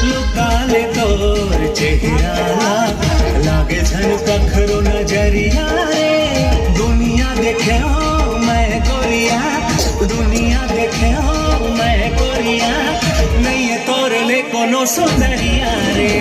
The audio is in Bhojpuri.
लुकाले तोर चेहरा लागे झन पखरो नजरिया रे दुनिया देखे हो मैं गोरिया दुनिया देखे हो मैं गोरिया नहीं है तोरे ले कोनो सुंदरिया रे